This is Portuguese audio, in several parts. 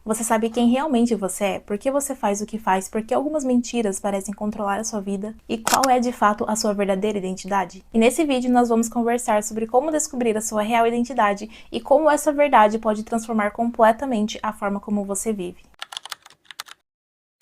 Você sabe quem realmente você é? Por que você faz o que faz? Por que algumas mentiras parecem controlar a sua vida? E qual é de fato a sua verdadeira identidade? E nesse vídeo nós vamos conversar sobre como descobrir a sua real identidade e como essa verdade pode transformar completamente a forma como você vive.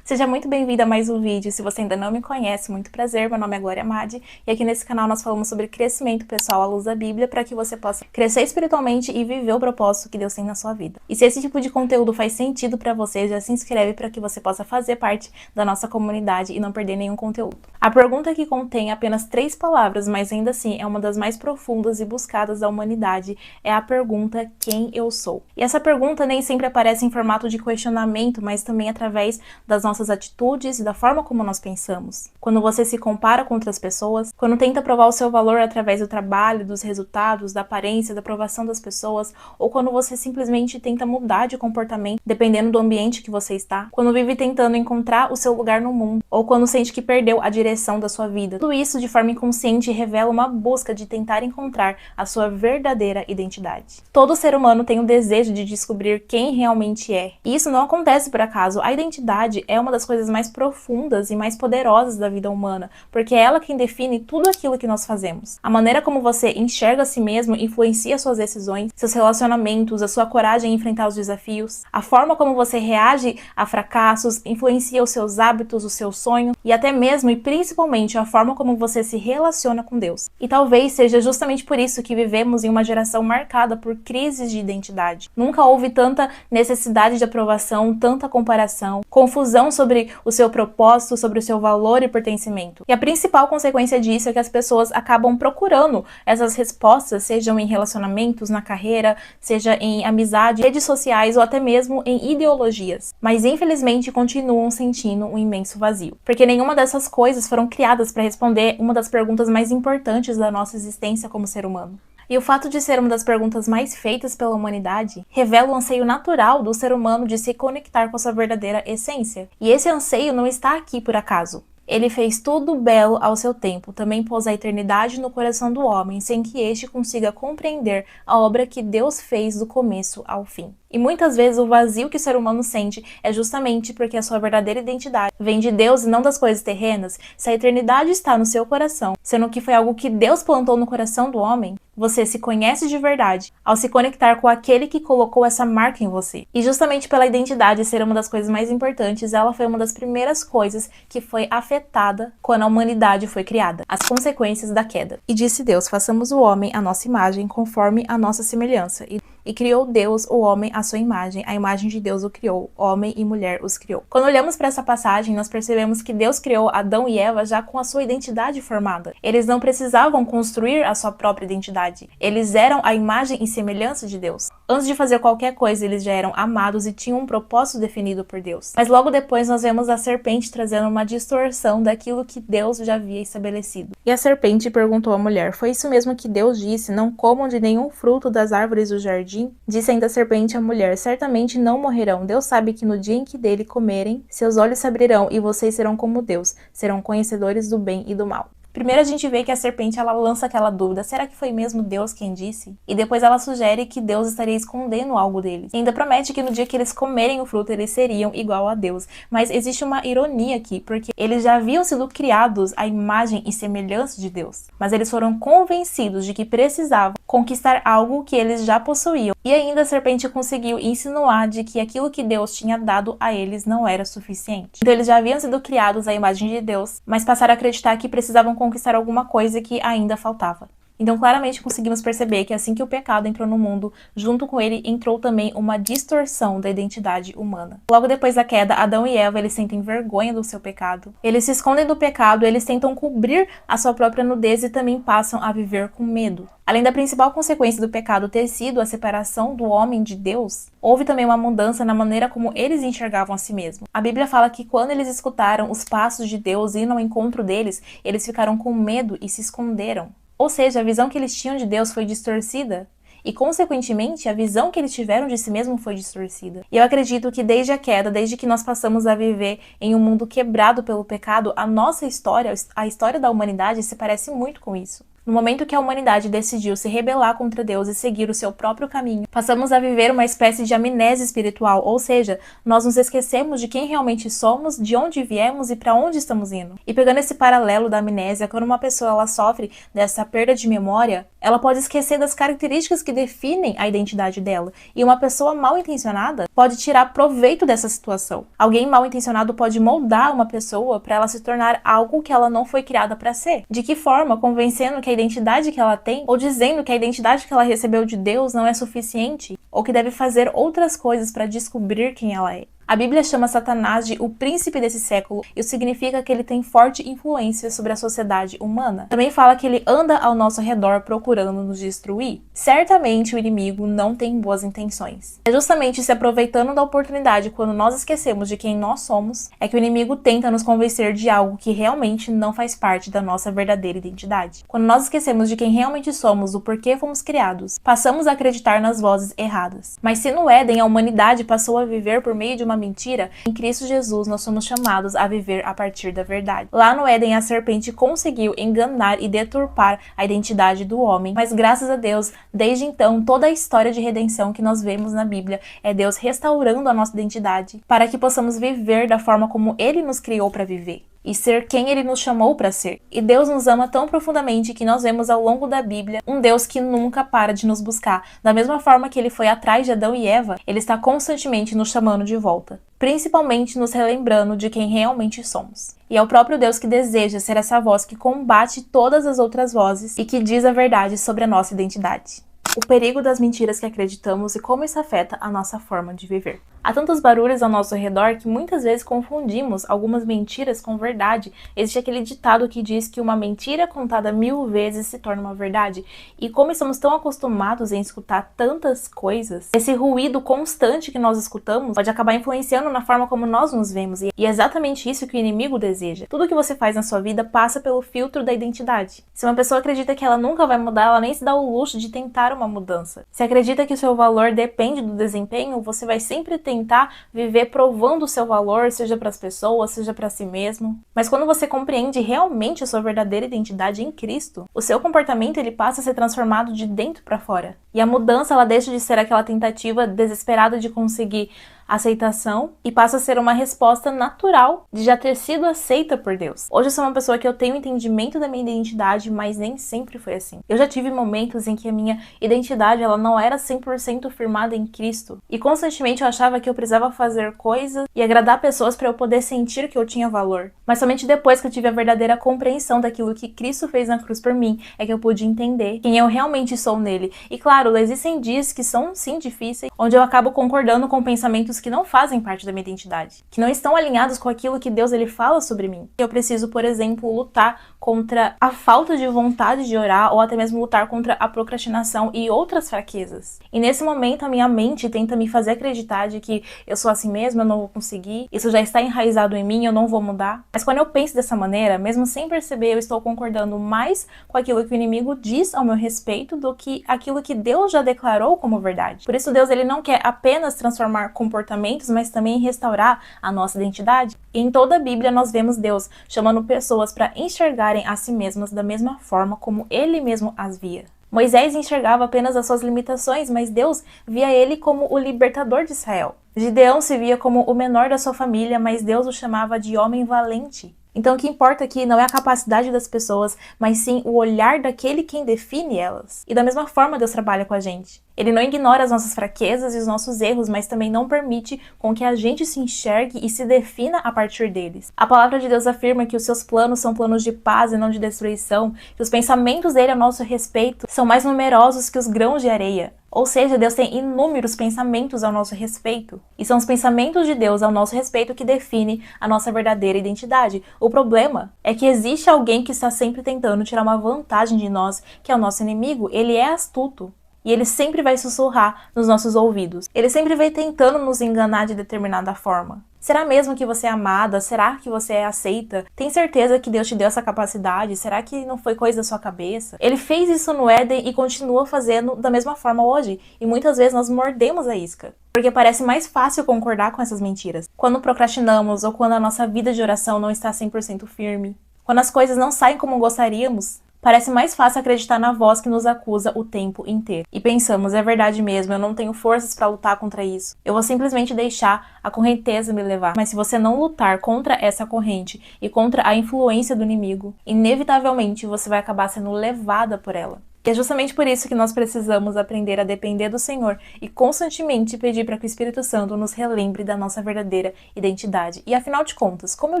Seja muito bem-vindo a mais um vídeo. Se você ainda não me conhece, muito prazer, meu nome é Glória Madi e aqui nesse canal nós falamos sobre crescimento pessoal à luz da Bíblia para que você possa crescer espiritualmente e viver o propósito que Deus tem na sua vida. E se esse tipo de conteúdo faz sentido para você, já se inscreve para que você possa fazer parte da nossa comunidade e não perder nenhum conteúdo. A pergunta que contém apenas 3 palavras, mas ainda assim é uma das mais profundas e buscadas da humanidade, é a pergunta: quem eu sou? E essa pergunta nem sempre aparece em formato de questionamento, mas também através das nossas atitudes e da forma como nós pensamos. Quando você se compara com outras pessoas, quando tenta provar o seu valor através do trabalho, dos resultados, da aparência, da aprovação das pessoas, ou quando você simplesmente tenta mudar de comportamento dependendo do ambiente que você está, quando vive tentando encontrar o seu lugar no mundo, ou quando sente que perdeu a direção da sua vida. Tudo isso de forma inconsciente revela uma busca de tentar encontrar a sua verdadeira identidade. Todo ser humano tem o desejo de descobrir quem realmente é. E isso não acontece por acaso. A identidade é uma das coisas mais profundas e mais poderosas da vida humana, porque é ela quem define tudo aquilo que nós fazemos. A maneira como você enxerga a si mesmo influencia suas decisões, seus relacionamentos, a sua coragem em enfrentar os desafios. A forma como você reage a fracassos influencia os seus hábitos, o seu sonho e até mesmo e principalmente a forma como você se relaciona com Deus. E talvez seja justamente por isso que vivemos em uma geração marcada por crises de identidade. Nunca houve tanta necessidade de aprovação, tanta comparação, confusão sobre o seu propósito, sobre o seu valor e pertencimento. E a principal consequência disso é que as pessoas acabam procurando essas respostas, sejam em relacionamentos, na carreira, seja em amizade, redes sociais ou até mesmo em ideologias. Mas infelizmente continuam sentindo um imenso vazio. Porque nenhuma dessas coisas foram criadas para responder uma das perguntas mais importantes da nossa existência como ser humano. E o fato de ser uma das perguntas mais feitas pela humanidade revela o anseio natural do ser humano de se conectar com a sua verdadeira essência. E esse anseio não está aqui por acaso. Ele fez tudo belo ao seu tempo, também pôs a eternidade no coração do homem, sem que este consiga compreender a obra que Deus fez do começo ao fim. E muitas vezes o vazio que o ser humano sente é justamente porque a sua verdadeira identidade vem de Deus e não das coisas terrenas. Se a eternidade está no seu coração, sendo que foi algo que Deus plantou no coração do homem, você se conhece de verdade ao se conectar com aquele que colocou essa marca em você. E justamente pela identidade ser uma das coisas mais importantes, ela foi uma das primeiras coisas que foi afetada quando a humanidade foi criada. As consequências da queda. E disse Deus: façamos o homem à nossa imagem, conforme a nossa semelhança. E criou Deus o homem à sua imagem, a imagem de Deus o criou, homem e mulher os criou. Quando olhamos para essa passagem, nós percebemos que Deus criou Adão e Eva já com a sua identidade formada. Eles não precisavam construir a sua própria identidade. Eles eram a imagem e semelhança de Deus. Antes de fazer qualquer coisa, eles já eram amados e tinham um propósito definido por Deus. Mas logo depois nós vemos a serpente trazendo uma distorção daquilo que Deus já havia estabelecido. E a serpente perguntou à mulher: foi isso mesmo que Deus disse, não comam de nenhum fruto das árvores do jardim? Disse ainda a serpente à mulher: certamente não morrerão. Deus sabe que no dia em que dele comerem, seus olhos se abrirão e vocês serão como Deus, serão conhecedores do bem e do mal. Primeiro a gente vê que a serpente ela lança aquela dúvida: será que foi mesmo Deus quem disse? E depois ela sugere que Deus estaria escondendo algo deles. E ainda promete que no dia que eles comerem o fruto eles seriam igual a Deus. Mas existe uma ironia aqui, porque eles já haviam sido criados à imagem e semelhança de Deus. Mas eles foram convencidos de que precisavam conquistar algo que eles já possuíam. E ainda a serpente conseguiu insinuar de que aquilo que Deus tinha dado a eles não era suficiente. Então eles já haviam sido criados à imagem de Deus, mas passaram a acreditar que precisavam conquistar alguma coisa que ainda faltava. Então claramente conseguimos perceber que assim que o pecado entrou no mundo, junto com ele entrou também uma distorção da identidade humana. Logo depois da queda, Adão e Eva eles sentem vergonha do seu pecado. Eles se escondem do pecado, eles tentam cobrir a sua própria nudez e também passam a viver com medo. Além da principal consequência do pecado ter sido a separação do homem de Deus, houve também uma mudança na maneira como eles enxergavam a si mesmos. A Bíblia fala que quando eles escutaram os passos de Deus indo ao encontro deles, eles ficaram com medo e se esconderam. Ou seja, a visão que eles tinham de Deus foi distorcida e, consequentemente, a visão que eles tiveram de si mesmo foi distorcida. E eu acredito que desde a queda, desde que nós passamos a viver em um mundo quebrado pelo pecado, a nossa história, a história da humanidade se parece muito com isso. No momento que a humanidade decidiu se rebelar contra Deus e seguir o seu próprio caminho, passamos a viver uma espécie de amnésia espiritual, ou seja, nós nos esquecemos de quem realmente somos, de onde viemos e para onde estamos indo. E pegando esse paralelo da amnésia, quando uma pessoa ela sofre dessa perda de memória, ela pode esquecer das características que definem a identidade dela. E uma pessoa mal intencionada pode tirar proveito dessa situação. Alguém mal intencionado pode moldar uma pessoa para ela se tornar algo que ela não foi criada para ser. De que forma? Convencendo que a identidade que ela tem, ou dizendo que a identidade que ela recebeu de Deus não é suficiente, ou que deve fazer outras coisas para descobrir quem ela é. A Bíblia chama Satanás de o príncipe desse século, e isso significa que ele tem forte influência sobre a sociedade humana. Também fala que ele anda ao nosso redor procurando nos destruir. Certamente o inimigo não tem boas intenções. É justamente se aproveitando da oportunidade quando nós esquecemos de quem nós somos, é que o inimigo tenta nos convencer de algo que realmente não faz parte da nossa verdadeira identidade. Quando nós esquecemos de quem realmente somos, do porquê fomos criados, passamos a acreditar nas vozes erradas. Mas se no Éden a humanidade passou a viver por meio de uma mentira, em Cristo Jesus nós somos chamados a viver a partir da verdade. Lá no Éden a serpente conseguiu enganar e deturpar a identidade do homem, mas graças a Deus, desde então, toda a história de redenção que nós vemos na Bíblia é Deus restaurando a nossa identidade para que possamos viver da forma como Ele nos criou para viver e ser quem Ele nos chamou para ser. E Deus nos ama tão profundamente que nós vemos ao longo da Bíblia um Deus que nunca para de nos buscar. Da mesma forma que Ele foi atrás de Adão e Eva, Ele está constantemente nos chamando de volta, principalmente nos relembrando de quem realmente somos. E é o próprio Deus que deseja ser essa voz que combate todas as outras vozes e que diz a verdade sobre a nossa identidade. O perigo das mentiras que acreditamos e como isso afeta a nossa forma de viver. Há tantos barulhos ao nosso redor que muitas vezes confundimos algumas mentiras com verdade. Existe aquele ditado que diz que uma mentira contada 1000 vezes se torna uma verdade. E como estamos tão acostumados em escutar tantas coisas, esse ruído constante que nós escutamos pode acabar influenciando na forma como nós nos vemos. E é exatamente isso que o inimigo deseja. Tudo que você faz na sua vida passa pelo filtro da identidade. Se uma pessoa acredita que ela nunca vai mudar, ela nem se dá o luxo de tentar uma mudança. Se acredita que o seu valor depende do desempenho, você vai sempre tentar viver provando o seu valor, seja para as pessoas, seja para si mesmo. Mas quando você compreende realmente a sua verdadeira identidade em Cristo, o seu comportamento ele passa a ser transformado de dentro para fora. E a mudança ela deixa de ser aquela tentativa desesperada de conseguir aceitação e passa a ser uma resposta natural de já ter sido aceita por Deus. Hoje eu sou uma pessoa que eu tenho entendimento da minha identidade, mas nem sempre foi assim. Eu já tive momentos em que a minha identidade ela não era 100% firmada em Cristo e constantemente eu achava que eu precisava fazer coisas e agradar pessoas para eu poder sentir que eu tinha valor. Mas somente depois que eu tive a verdadeira compreensão daquilo que Cristo fez na cruz por mim é que eu pude entender quem eu realmente sou nele. E claro, existem dias que são sim difíceis, onde eu acabo concordando com pensamentos que não fazem parte da minha identidade, que não estão alinhados com aquilo que Deus ele fala sobre mim. Eu preciso, por exemplo, lutar contra a falta de vontade de orar ou até mesmo lutar contra a procrastinação e outras fraquezas. E nesse momento a minha mente tenta me fazer acreditar de que eu sou assim mesmo, eu não vou conseguir, isso já está enraizado em mim, eu não vou mudar. Mas quando eu penso dessa maneira, mesmo sem perceber, eu estou concordando mais com aquilo que o inimigo diz ao meu respeito do que aquilo que Deus já declarou como verdade. Por isso Deus ele não quer apenas transformar comportamentos, mas também restaurar a nossa identidade. E em toda a Bíblia nós vemos Deus chamando pessoas para enxergarem a si mesmas da mesma forma como Ele mesmo as via. Moisés enxergava apenas as suas limitações, mas Deus via ele como o libertador de Israel. Gideão se via como o menor da sua família, mas Deus o chamava de homem valente. Então o que importa aqui não é a capacidade das pessoas, mas sim o olhar daquele quem define elas. E da mesma forma Deus trabalha com a gente. Ele não ignora as nossas fraquezas e os nossos erros, mas também não permite com que a gente se enxergue e se defina a partir deles. A palavra de Deus afirma que os seus planos são planos de paz e não de destruição, que os pensamentos dele a nosso respeito são mais numerosos que os grãos de areia. Ou seja, Deus tem inúmeros pensamentos ao nosso respeito. E são os pensamentos de Deus ao nosso respeito que definem a nossa verdadeira identidade. O problema é que existe alguém que está sempre tentando tirar uma vantagem de nós, que é o nosso inimigo. Ele é astuto. E ele sempre vai sussurrar nos nossos ouvidos. Ele sempre vai tentando nos enganar de determinada forma. Será mesmo que você é amada? Será que você é aceita? Tem certeza que Deus te deu essa capacidade? Será que não foi coisa da sua cabeça? Ele fez isso no Éden e continua fazendo da mesma forma hoje. E muitas vezes nós mordemos a isca. Porque parece mais fácil concordar com essas mentiras. Quando procrastinamos ou quando a nossa vida de oração não está 100% firme. Quando as coisas não saem como gostaríamos. Parece mais fácil acreditar na voz que nos acusa o tempo inteiro. E pensamos, é verdade mesmo, eu não tenho forças para lutar contra isso. Eu vou simplesmente deixar a correnteza me levar. Mas se você não lutar contra essa corrente e contra a influência do inimigo, inevitavelmente você vai acabar sendo levada por ela. E é justamente por isso que nós precisamos aprender a depender do Senhor e constantemente pedir para que o Espírito Santo nos relembre da nossa verdadeira identidade. E afinal de contas, como eu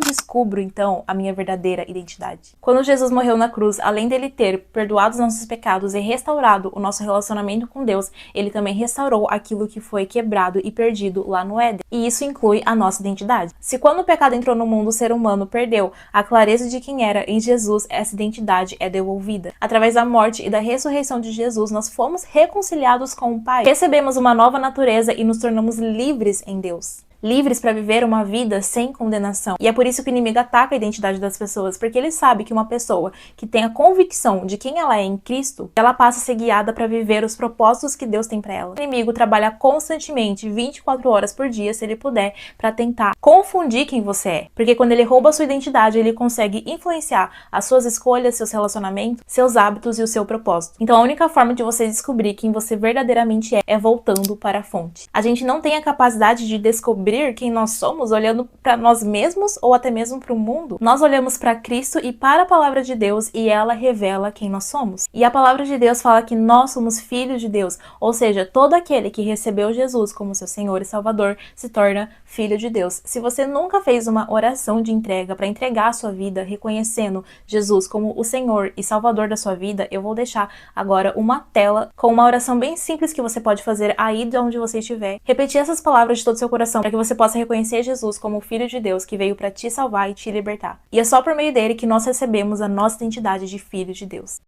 descubro então a minha verdadeira identidade? Quando Jesus morreu na cruz, além dele ter perdoado os nossos pecados e restaurado o nosso relacionamento com Deus, ele também restaurou aquilo que foi quebrado e perdido lá no Éden. E isso inclui a nossa identidade. Se quando o pecado entrou no mundo, o ser humano perdeu a clareza de quem era, em Jesus essa identidade é devolvida. Através da morte e da ressurreição de Jesus, nós fomos reconciliados com o Pai. Recebemos uma nova natureza e nos tornamos livres em Deus. Livres para viver uma vida sem condenação. E é por isso que o inimigo ataca a identidade das pessoas, porque ele sabe que uma pessoa que tem a convicção de quem ela é em Cristo, ela passa a ser guiada para viver os propósitos que Deus tem para ela. O inimigo trabalha constantemente, 24 horas por dia, se ele puder, para tentar confundir quem você é. Porque quando ele rouba a sua identidade, ele consegue influenciar as suas escolhas, seus relacionamentos, seus hábitos e o seu propósito. Então a única forma de você descobrir quem você verdadeiramente é voltando para a fonte. A gente não tem a capacidade de descobrir quem nós somos olhando para nós mesmos ou até mesmo para o mundo. Nós olhamos para Cristo e para a palavra de Deus e ela revela quem nós somos. E a palavra de Deus fala que nós somos filhos de Deus, ou seja, todo aquele que recebeu Jesus como seu Senhor e Salvador se torna filho de Deus. Se você nunca fez uma oração de entrega para entregar a sua vida reconhecendo Jesus como o Senhor e Salvador da sua vida, eu vou deixar agora uma tela com uma oração bem simples que você pode fazer aí de onde você estiver. Repetir essas palavras de todo o seu coração para que você possa reconhecer Jesus como o Filho de Deus que veio para te salvar e te libertar. E é só por meio dele que nós recebemos a nossa identidade de Filho de Deus.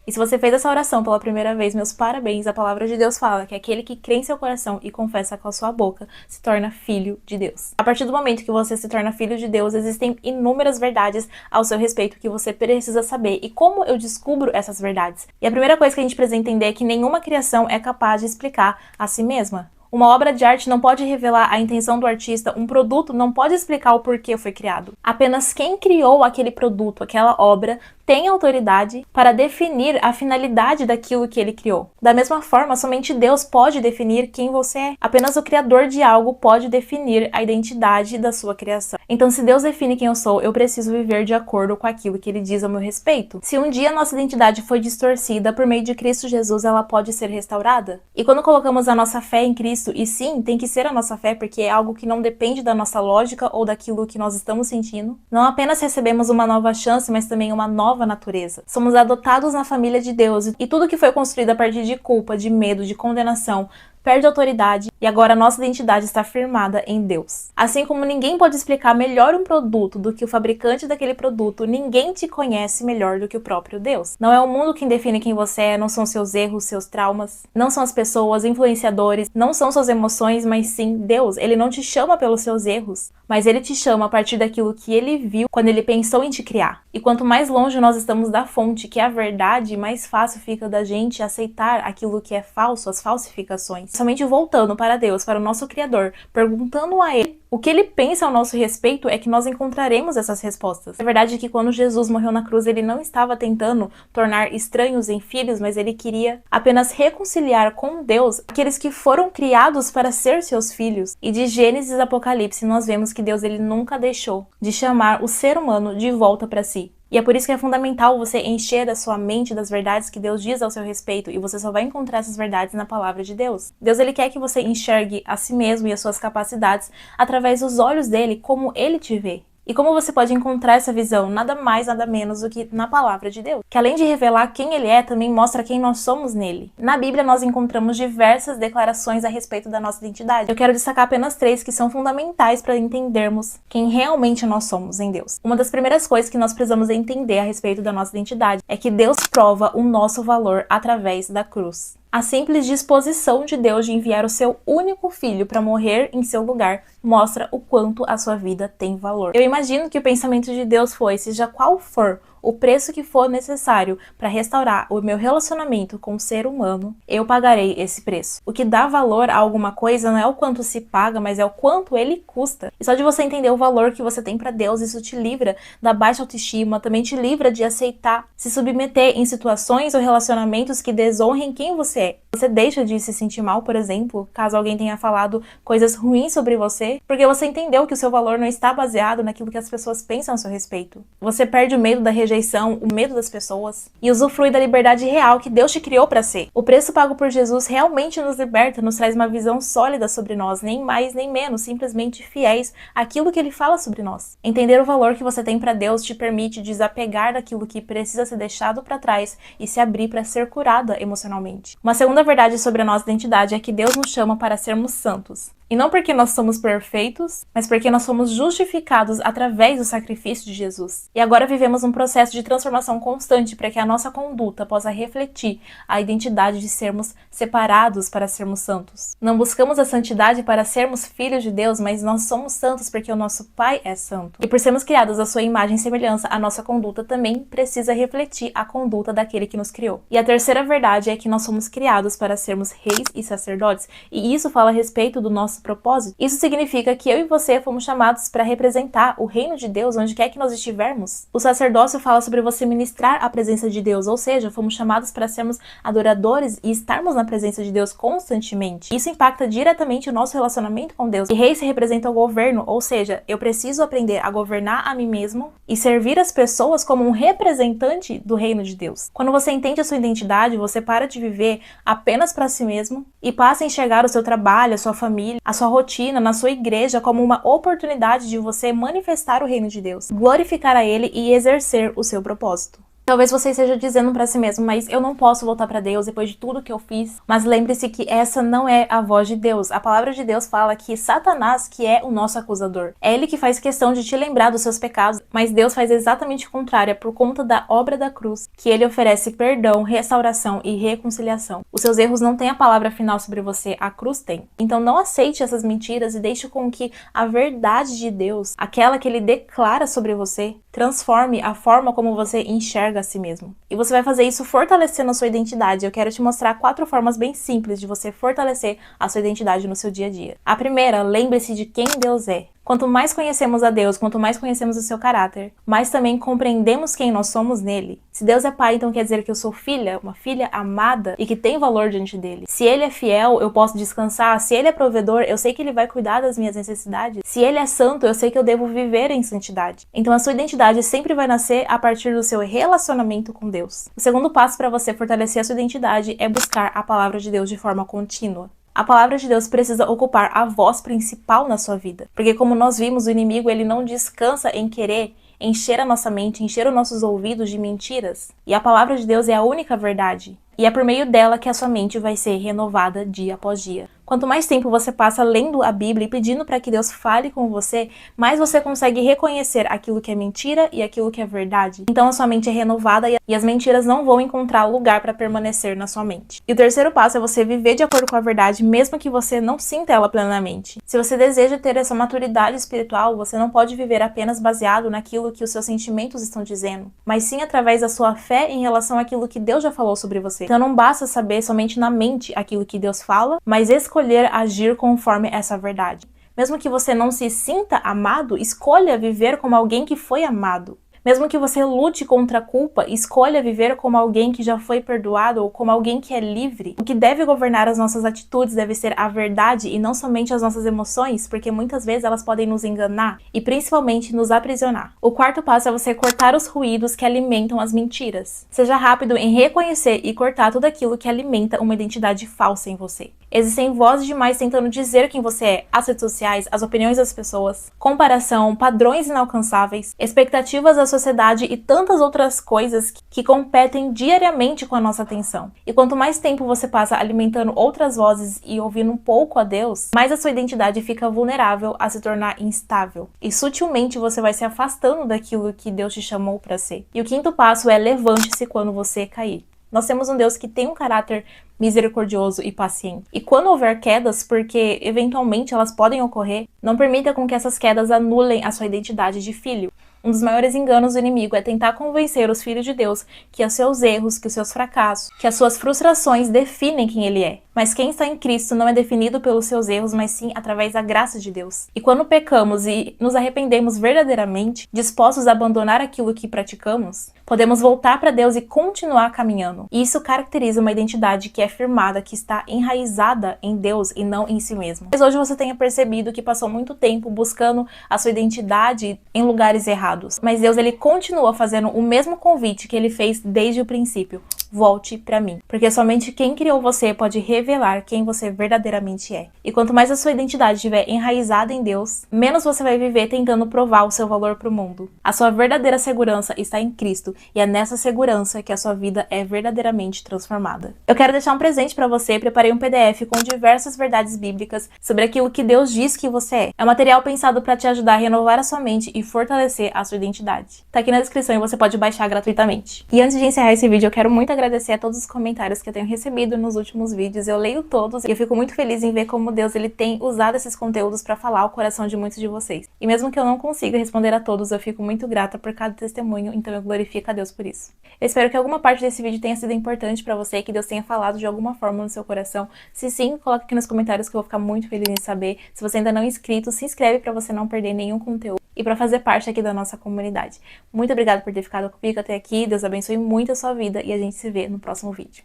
E se você fez essa oração pela primeira vez, meus parabéns. A palavra de Deus fala que aquele que crê em seu coração e confessa com a sua boca se torna filho de Deus. A partir do momento que você se torna filho de Deus, existem inúmeras verdades ao seu respeito que você precisa saber. E como eu descubro essas verdades? E a primeira coisa que a gente precisa entender é que nenhuma criação é capaz de explicar a si mesma. Uma obra de arte não pode revelar a intenção do artista, um produto não pode explicar o porquê foi criado. Apenas quem criou aquele produto, aquela obra, tem autoridade para definir a finalidade daquilo que ele criou. Da mesma forma, somente Deus pode definir quem você é. Apenas o criador de algo pode definir a identidade da sua criação. Então, se Deus define quem eu sou, eu preciso viver de acordo com aquilo que ele diz ao meu respeito. Se um dia nossa identidade foi distorcida, por meio de Cristo Jesus, ela pode ser restaurada. E quando colocamos a nossa fé em Cristo, e sim, tem que ser a nossa fé, porque é algo que não depende da nossa lógica ou daquilo que nós estamos sentindo, não apenas recebemos uma nova chance, mas também uma nova natureza. Somos adotados na família de Deus e tudo que foi construído a partir de culpa, de medo, de condenação, perde autoridade e agora a nossa identidade está firmada em Deus. Assim como ninguém pode explicar melhor um produto do que o fabricante daquele produto, ninguém te conhece melhor do que o próprio Deus. Não é o mundo quem define quem você é, não são seus erros, seus traumas, não são as pessoas, influenciadores, não são suas emoções, mas sim Deus. Ele não te chama pelos seus erros, mas ele te chama a partir daquilo que ele viu quando ele pensou em te criar. E quanto mais longe nós estamos da fonte, que é a verdade, mais fácil fica da gente aceitar aquilo que é falso, as falsificações. Somente voltando para Deus, para o nosso Criador, perguntando a Ele o que Ele pensa ao nosso respeito, é que nós encontraremos essas respostas. É verdade que quando Jesus morreu na cruz, Ele não estava tentando tornar estranhos em filhos, mas Ele queria apenas reconciliar com Deus aqueles que foram criados para ser seus filhos. E de Gênesis a Apocalipse, nós vemos que Deus ele nunca deixou de chamar o ser humano de volta para si. E é por isso que é fundamental você encher a sua mente das verdades que Deus diz ao seu respeito, e você só vai encontrar essas verdades na palavra de Deus. Deus ele quer que você enxergue a si mesmo e as suas capacidades através dos olhos dele, como ele te vê. E como você pode encontrar essa visão? Nada mais, nada menos do que na palavra de Deus, que além de revelar quem ele é, também mostra quem nós somos nele. Na Bíblia nós encontramos diversas declarações a respeito da nossa identidade. Eu quero destacar apenas 3 que são fundamentais para entendermos quem realmente nós somos em Deus. Uma das primeiras coisas que nós precisamos entender a respeito da nossa identidade é que Deus prova o nosso valor através da cruz. A simples disposição de Deus de enviar o seu único filho para morrer em seu lugar mostra o quanto a sua vida tem valor. Eu imagino que o pensamento de Deus foi, seja qual for o preço que for necessário para restaurar o meu relacionamento com o ser humano, eu pagarei esse preço. O que dá valor a alguma coisa não é o quanto se paga, mas é o quanto ele custa. E só de você entender o valor que você tem para Deus, isso te livra da baixa autoestima, também te livra de aceitar se submeter em situações ou relacionamentos que desonrem quem você é. Você deixa de se sentir mal, por exemplo, caso alguém tenha falado coisas ruins sobre você, porque você entendeu que o seu valor não está baseado naquilo que as pessoas pensam a seu respeito. Você perde o medo da rejeição, o medo das pessoas e usufrui da liberdade real que Deus te criou para ser. O preço pago por Jesus realmente nos liberta, nos traz uma visão sólida sobre nós, nem mais nem menos, simplesmente fiéis àquilo que Ele fala sobre nós. Entender o valor que você tem para Deus te permite desapegar daquilo que precisa ser deixado para trás e se abrir para ser curada emocionalmente. Uma segunda verdade sobre a nossa identidade é que Deus nos chama para sermos santos. E não porque nós somos perfeitos, mas porque nós somos justificados através do sacrifício de Jesus. E agora vivemos um processo de transformação constante para que a nossa conduta possa refletir a identidade de sermos separados para sermos santos. Não buscamos a santidade para sermos filhos de Deus, mas nós somos santos porque o nosso Pai é santo. E por sermos criados à sua imagem e semelhança, a nossa conduta também precisa refletir a conduta daquele que nos criou. E a terceira verdade é que nós somos criados para sermos reis e sacerdotes, e isso fala a respeito do nosso propósito. Isso significa que eu e você fomos chamados para representar o reino de Deus onde quer que nós estivermos. O sacerdócio fala sobre você ministrar a presença de Deus, ou seja, fomos chamados para sermos adoradores e estarmos na presença de Deus constantemente. Isso impacta diretamente o nosso relacionamento com Deus. E rei se representa o governo, ou seja, eu preciso aprender a governar a mim mesmo e servir as pessoas como um representante do reino de Deus. Quando você entende a sua identidade, você para de viver apenas para si mesmo e passa a enxergar o seu trabalho, a sua família, a sua rotina, na sua igreja como uma oportunidade de você manifestar o reino de Deus, glorificar a Ele e exercer o seu propósito. Talvez você esteja dizendo para si mesmo, mas eu não posso voltar para Deus depois de tudo que eu fiz. Mas lembre-se que essa não é a voz de Deus. A palavra de Deus fala que Satanás que é o nosso acusador. É ele que faz questão de te lembrar dos seus pecados, mas Deus faz exatamente o contrário, é por conta da obra da cruz que ele oferece perdão, restauração e reconciliação. Os seus erros não têm a palavra final sobre você, a cruz tem. Então não aceite essas mentiras e deixe com que a verdade de Deus, aquela que ele declara sobre você, transforme a forma como você enxerga a si mesmo. E você vai fazer isso fortalecendo a sua identidade. Eu quero te mostrar 4 formas bem simples de você fortalecer a sua identidade no seu dia a dia. A primeira, lembre-se de quem Deus é. Quanto mais conhecemos a Deus, quanto mais conhecemos o seu caráter, mais também compreendemos quem nós somos nele. Se Deus é pai, então quer dizer que eu sou filha, uma filha amada e que tem valor diante dele. Se ele é fiel, eu posso descansar. Se ele é provedor, eu sei que ele vai cuidar das minhas necessidades. Se ele é santo, eu sei que eu devo viver em santidade. Então a sua identidade sempre vai nascer a partir do seu relacionamento com Deus. O segundo passo para você fortalecer a sua identidade é buscar a palavra de Deus de forma contínua. A palavra de Deus precisa ocupar a voz principal na sua vida. Porque como nós vimos, o inimigo ele não descansa em querer encher a nossa mente, encher os nossos ouvidos de mentiras. E a palavra de Deus é a única verdade. E é por meio dela que a sua mente vai ser renovada dia após dia. Quanto mais tempo você passa lendo a Bíblia e pedindo para que Deus fale com você, mais você consegue reconhecer aquilo que é mentira e aquilo que é verdade. Então a sua mente é renovada e as mentiras não vão encontrar lugar para permanecer na sua mente. E o terceiro passo é você viver de acordo com a verdade, mesmo que você não sinta ela plenamente. Se você deseja ter essa maturidade espiritual, você não pode viver apenas baseado naquilo que os seus sentimentos estão dizendo, mas sim através da sua fé em relação àquilo que Deus já falou sobre você. Então não basta saber somente na mente aquilo que Deus fala, mas escolher agir conforme essa verdade. Mesmo que você não se sinta amado, escolha viver como alguém que foi amado. Mesmo que você lute contra a culpa, escolha viver como alguém que já foi perdoado ou como alguém que é livre. O que deve governar as nossas atitudes deve ser a verdade e não somente as nossas emoções, porque muitas vezes elas podem nos enganar e principalmente nos aprisionar. O quarto passo é você cortar os ruídos que alimentam as mentiras. Seja rápido em reconhecer e cortar tudo aquilo que alimenta uma identidade falsa em você. Existem vozes demais tentando dizer quem você é, as redes sociais, as opiniões das pessoas, comparação, padrões inalcançáveis, expectativas da sociedade e tantas outras coisas que competem diariamente com a nossa atenção. E quanto mais tempo você passa alimentando outras vozes e ouvindo um pouco a Deus, mais a sua identidade fica vulnerável a se tornar instável. E sutilmente você vai se afastando daquilo que Deus te chamou para ser. E o quinto passo é levante-se quando você cair. Nós temos um Deus que tem um caráter misericordioso e paciente. E quando houver quedas, porque eventualmente elas podem ocorrer, não permita com que essas quedas anulem a sua identidade de filho. Um dos maiores enganos do inimigo é tentar convencer os filhos de Deus que os seus erros, que os seus fracassos, que as suas frustrações definem quem ele é. Mas quem está em Cristo não é definido pelos seus erros, mas sim através da graça de Deus. E quando pecamos e nos arrependemos verdadeiramente, dispostos a abandonar aquilo que praticamos, podemos voltar para Deus e continuar caminhando. E isso caracteriza uma identidade que é firmada, que está enraizada em Deus e não em si mesmo. Mas hoje você tenha percebido que passou muito tempo buscando a sua identidade em lugares errados. Mas Deus, ele continua fazendo o mesmo convite que ele fez desde o princípio. Volte para mim. Porque somente quem criou você pode revelar quem você verdadeiramente é. E quanto mais a sua identidade estiver enraizada em Deus, menos você vai viver tentando provar o seu valor para o mundo. A sua verdadeira segurança está em Cristo e é nessa segurança que a sua vida é verdadeiramente transformada. Eu quero deixar um presente para você. Preparei um PDF com diversas verdades bíblicas sobre aquilo que Deus diz que você é. É um material pensado para te ajudar a renovar a sua mente e fortalecer a sua identidade. Tá aqui na descrição e você pode baixar gratuitamente. E antes de encerrar esse vídeo, eu quero muito agradecer a todos os comentários que eu tenho recebido nos últimos vídeos. Eu leio todos e eu fico muito feliz em ver como Deus ele tem usado esses conteúdos para falar ao coração de muitos de vocês. E mesmo que eu não consiga responder a todos, eu fico muito grata por cada testemunho, então eu glorifico a Deus por isso. Eu espero que alguma parte desse vídeo tenha sido importante para você, que Deus tenha falado de alguma forma no seu coração. Se sim, coloque aqui nos comentários que eu vou ficar muito feliz em saber. Se você ainda não é inscrito, se inscreve para você não perder nenhum conteúdo e para fazer parte aqui da nossa comunidade. Muito obrigada por ter ficado comigo até aqui. Deus abençoe muito a sua vida e a gente se vê no próximo vídeo.